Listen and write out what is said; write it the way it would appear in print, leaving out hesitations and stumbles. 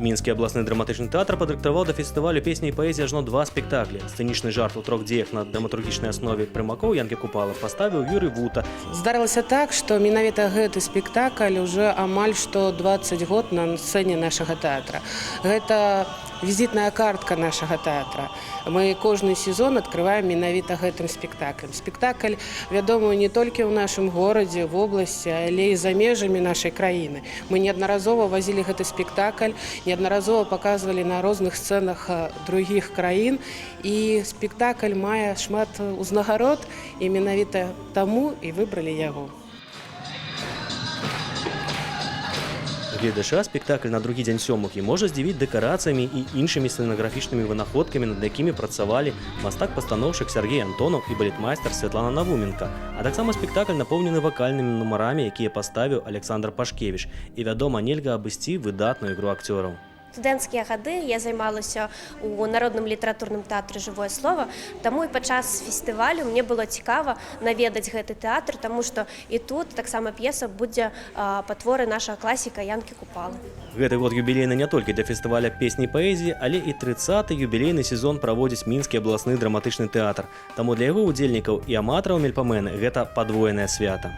Мінскі абласны драматычны тэатр падрыхтаваў да фестывалю песні і паэзіі ажно 2 спектаклі. Сцэнічны жарт у 3 дзеях на драматургічнай аснове Прымакоў Янкі Купала паставіў Юрый Вута. Здарылася так, што менавіта гэты спектакль уже амаль што 20 год на сцэне нашага тэатра. Гэта візітная картка нашага тэатра. Мы кожны сезон адкрываем менавіта гэтым спектаклем. Спектакль вядомы не толькі ў нашым горадзе, в обласці, але і за межамі нашай краіны. Мы неаднаразова вазілі гэты спектакль, неаднаразова паказвалі на розных сцэнах другіх краін, і спектакль мае шмат узнагарод, і менавіта таму і выбралі яго. Гледача спектакль на другі дзень сёмухі можа здзівіць дэкарацыямі і іншымі сцэнаграфічнымі вынаходкамі, над якімі працавалі мастак-пастаноўшчык Сергей Антонов і балетмайстар Святлана Навуменка. А таксама спектакль напоўнены вакальнымі нумарамі, якія паставіў Александр Пашкевіч. І, вядома, нельга абысці выдатную ігру акцёраў. Студэнцкія гады я займалася ў народным літаратурным тэатры «Жывое слово», таму і падчас фестывалю мне было цікава наведаць гэты тэатр, таму што і тут таксама п'еса будзе па творы нашага класіка Янкі Купалы. Гэты год юбілейны не толькі для фестываля песні і паэзіі, але і 30-й юбілейны сезон праводзіць Мінскі абласны драматычны тэатр. Таму для яго удзельнікаў і аматараў мельпамены гэта падвоенае свята.